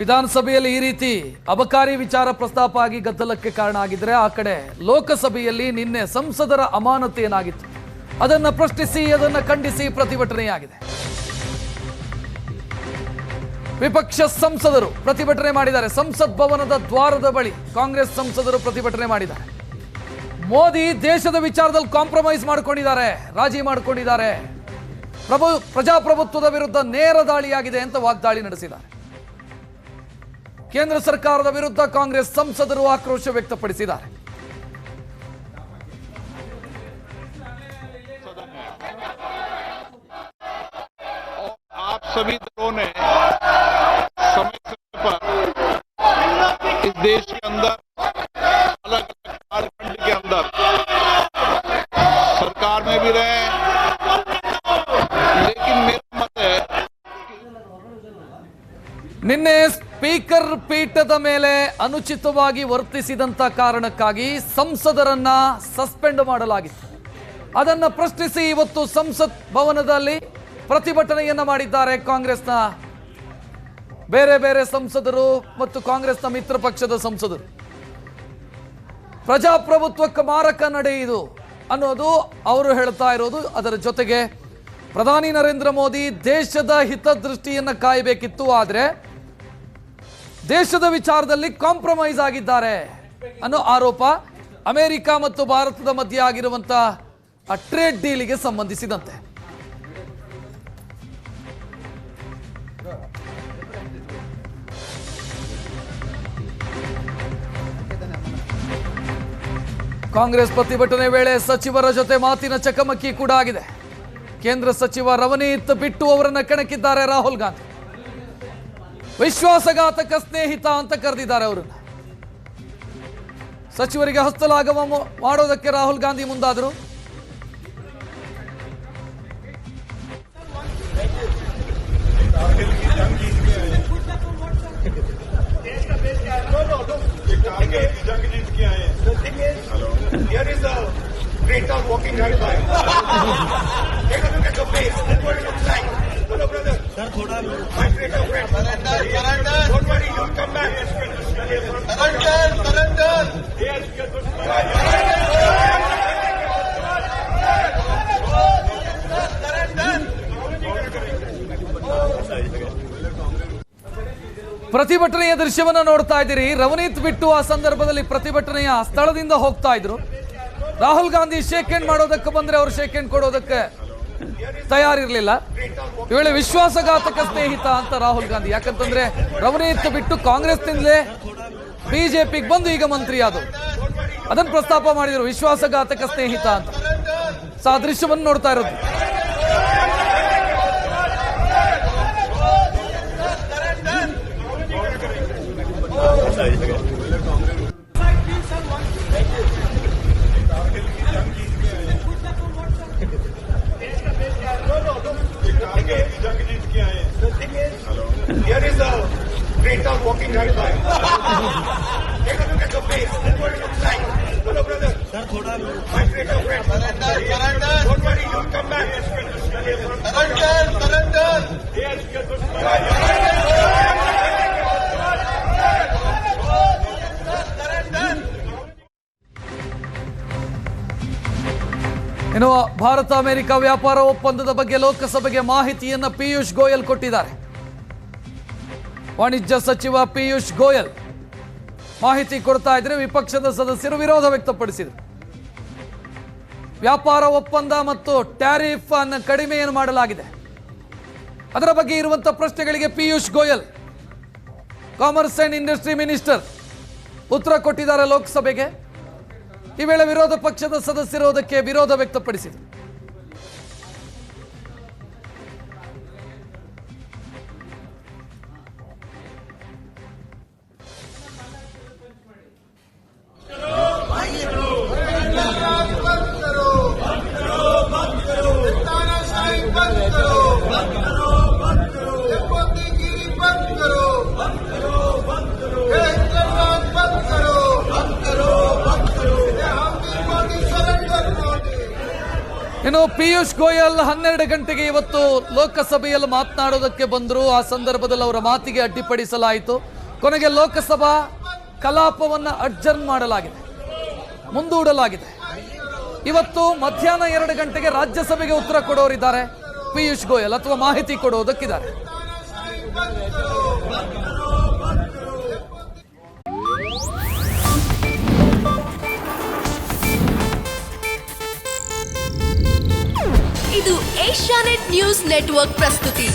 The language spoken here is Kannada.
ವಿಧಾನಸಭೆಯಲ್ಲಿ ಈ ರೀತಿ ಅಬಕಾರಿ ವಿಚಾರ ಪ್ರಸ್ತಾಪ ಆಗಿ ಗದ್ದಲಕ್ಕೆ ಕಾರಣ ಆಗಿದ್ರೆ, ಆ ಕಡೆ ಲೋಕಸಭೆಯಲ್ಲಿ ನಿನ್ನೆ ಸಂಸದರ ಅಮಾನತು ಏನಾಗಿತ್ತು ಅದನ್ನ ಪ್ರಶ್ನಿಸಿ ಅದನ್ನ ಖಂಡಿಸಿ ಪ್ರತಿಭಟನೆಯಾಗಿದೆ. ವಿಪಕ್ಷ ಸಂಸದರು ಪ್ರತಿಭಟನೆ ಮಾಡಿದ್ದಾರೆ. ಸಂಸತ್ ಭವನದ ದ್ವಾರದ ಬಳಿ ಕಾಂಗ್ರೆಸ್ ಸಂಸದರು ಪ್ರತಿಭಟನೆ ಮಾಡಿದ್ದಾರೆ. ಮೋದಿ ದೇಶದ ವಿಚಾರದಲ್ಲಿ ಕಾಂಪ್ರಮೈಸ್ ಮಾಡಿಕೊಂಡಿದ್ದಾರೆ, ರಾಜಿ ಮಾಡಿಕೊಂಡಿದ್ದಾರೆ, ಪ್ರಜಾಪ್ರಭುತ್ವದ ವಿರುದ್ಧ ನೇರ ದಾಳಿಯಾಗಿದೆ ಅಂತ ವಾಗ್ದಾಳಿ ನಡೆಸಿದ್ದಾರೆ. ಕೇಂದ್ರ ಸರ್ಕಾರದ ವಿರುದ್ಧ ಕಾಂಗ್ರೆಸ್ ಸಂಸದರು ಆಕ್ರೋಶ ವ್ಯಕ್ತಪಡಿಸಿದ್ದಾರೆ. आप सभी दलों ने समय समय पर इस देश के अंदर अलग अलग झारखंड के अंदर सरकार में भी रहे, लेकिन मेरा मत है ನಿನ್ನೆ ಸ್ಪೀಕರ್ ಪೀಠದ ಮೇಲೆ ಅನುಚಿತವಾಗಿ ವರ್ತಿಸಿದಂತ ಕಾರಣಕ್ಕಾಗಿ ಸಂಸದರನ್ನ ಸಸ್ಪೆಂಡ್ ಮಾಡಲಾಗಿತ್ತು. ಅದನ್ನ ಪ್ರಶ್ನಿಸಿ ಇವತ್ತು ಸಂಸತ್ ಭವನದಲ್ಲಿ ಪ್ರತಿಭಟನೆಯನ್ನ ಮಾಡಿದ್ದಾರೆ ಕಾಂಗ್ರೆಸ್ನ ಬೇರೆ ಬೇರೆ ಸಂಸದರು ಮತ್ತು ಕಾಂಗ್ರೆಸ್ನ ಮಿತ್ರ ಪಕ್ಷದ ಸಂಸದರು. ಪ್ರಜಾಪ್ರಭುತ್ವಕ್ಕೆ ಮಾರಕ ನಡೆ ಇದು ಅನ್ನೋದು ಅವರು ಹೇಳ್ತಾ ಇರೋದು. ಅದರ ಜೊತೆಗೆ ಪ್ರಧಾನಿ ನರೇಂದ್ರ ಮೋದಿ ದೇಶದ ಹಿತದೃಷ್ಟಿಯನ್ನ ಕಾಯಬೇಕಿತ್ತು, ಆದರೆ ದೇಶದ ವಿಚಾರದಲ್ಲಿ ಕಾಂಪ್ರಮೈಸ್ ಆಗಿದ್ದಾರೆ ಅನ್ನೋ ಆರೋಪ ಅಮೆರಿಕ ಮತ್ತು ಭಾರತದ ಮಧ್ಯೆ ಆಗಿರುವಂತಹ ಟ್ರೇಡ್ ಡೀಲಿಗೆ ಸಂಬಂಧಿಸಿದಂತೆ. ಕಾಂಗ್ರೆಸ್ ಪ್ರತಿಭಟನೆ ವೇಳೆ ಸಚಿವರ ಜೊತೆ ಮಾತಿನ ಚಕಮಕಿ ಕೂಡ ಆಗಿದೆ. ಕೇಂದ್ರ ಸಚಿವ ರವನೀತ್ ಬಿಟ್ಟು ಅವರನ್ನ ಕೆಣಕಿದ್ದಾರೆ ರಾಹುಲ್ ಗಾಂಧಿ. ವಿಶ್ವಾಸಘಾತಕ ಸ್ನೇಹಿತ ಅಂತ ಕರೆದಿದ್ದಾರೆ ಅವರನ್ನ. ಸಚಿವರಿಗೆ ಹಸ್ತಲಾಘವ ಮಾಡೋದಕ್ಕೆ ರಾಹುಲ್ ಗಾಂಧಿ ಮುಂದಾದರು. ಪ್ರತಿಭಟನೆಯ ದೃಶ್ಯವನ್ನ ನೋಡ್ತಾ ಇದ್ದೀರಿ. ರವನೀತ್ ಬಿಟ್ಟು ಆ ಸಂದರ್ಭದಲ್ಲಿ ಪ್ರತಿಭಟನೆಯ ಸ್ಥಳದಿಂದ ಹೋಗ್ತಾ ಇದ್ರು. ರಾಹುಲ್ ಗಾಂಧಿ ಶೇಕ್ ಹ್ಯಾಂಡ್ ಮಾಡೋದಕ್ಕೆ ಬಂದ್ರೆ ಅವರು ಶೇಕ್ ಹ್ಯಾಂಡ್ ಕೊಡೋದಕ್ಕೆ ತಯಾರಿರ್ಲಿಲ್ಲ. ಈ ವೇಳೆ ವಿಶ್ವಾಸಘಾತಕ ಸ್ನೇಹಿತ ಅಂತ ರಾಹುಲ್ ಗಾಂಧಿ, ಯಾಕಂತಂದ್ರೆ ರವನೀತ್ ಬಿಟ್ಟು ಕಾಂಗ್ರೆಸ್ನಿಂದಲೇ ಬಿಜೆಪಿಗೆ ಬಂದು ಈಗ ಮಂತ್ರಿ ಆದವು, ಅದನ್ನ ಪ್ರಸ್ತಾಪ ಮಾಡಿದ್ರು ವಿಶ್ವಾಸಘಾತಕ ಸ್ನೇಹಿತ ಅಂತ. ಆ ದೃಶ್ಯವನ್ನು ನೋಡ್ತಾ ಇರೋದು. Here is a great walking right by. Take a look at the face. That's what it looks like. Hello, brother. Sir, thoda. My great friend. Surrender. Don't worry, you'll come back. Surrender. Yes, ಇನ್ನು ಭಾರತ ಅಮೆರಿಕ ವ್ಯಾಪಾರ ಒಪ್ಪಂದದ ಬಗ್ಗೆ ಲೋಕಸಭೆಗೆ ಮಾಹಿತಿಯನ್ನ ಪಿಯೂಷ್ ಗೋಯಲ್ ಕೊಟ್ಟಿದ್ದಾರೆ. ವಾಣಿಜ್ಯ ಸಚಿವ ಪಿಯೂಷ್ ಗೋಯಲ್ ಮಾಹಿತಿ ಕೊಡ್ತಾ ಇದ್ರೆ ವಿಪಕ್ಷದ ಸದಸ್ಯರು ವಿರೋಧ ವ್ಯಕ್ತಪಡಿಸಿದರು. ವ್ಯಾಪಾರ ಒಪ್ಪಂದ ಮತ್ತು ಟ್ಯಾರಿಫ್ ಅನ್ನು ಕಡಿಮೆಯನ್ನು ಮಾಡಲಾಗಿದೆ, ಅದರ ಬಗ್ಗೆ ಇರುವಂತಹ ಪ್ರಶ್ನೆಗಳಿಗೆ Piyush Goyal commerce and industry minister ಉತ್ತರ ಕೊಟ್ಟಿದ್ದಾರೆ ಲೋಕಸಭೆಗೆ. ಈ ವೇಳೆ ವಿರೋಧ ಪಕ್ಷದ ಸದಸ್ಯರು ಅದಕ್ಕೆ ವಿರೋಧ ವ್ಯಕ್ತಪಡಿಸಿದರು. ಇನ್ನು ಪಿಯೂಷ್ ಗೋಯಲ್ 12 ಗಂಟೆಗೆ ಇವತ್ತು ಲೋಕಸಭೆಯಲ್ಲಿ ಮಾತನಾಡೋದಕ್ಕೆ ಬಂದರು. ಆ ಸಂದರ್ಭದಲ್ಲಿ ಅವರ ಮಾತಿಗೆ ಅಡ್ಡಿಪಡಿಸಲಾಯಿತು. ಕೊನೆಗೆ ಲೋಕಸಭಾ ಕಲಾಪವನ್ನು ಅಡ್ಜರ್ನ್ ಮಾಡಲಾಗಿದೆ, ಮುಂದೂಡಲಾಗಿದೆ. ಇವತ್ತು ಮಧ್ಯಾಹ್ನ 2 ಗಂಟೆಗೆ ರಾಜ್ಯಸಭೆಗೆ ಉತ್ತರ ಕೊಡೋರಿದ್ದಾರೆ ಪಿಯೂಷ್ ಗೋಯಲ್, ಅಥವಾ ಮಾಹಿತಿ ಕೊಡೋದಕ್ಕಿದ್ದಾರೆ. ಇದು ಏಷ್ಯಾನೆಟ್ ನ್ಯೂಸ್ ನೆಟ್ವರ್ಕ್ ಪ್ರಸ್ತುತಿ.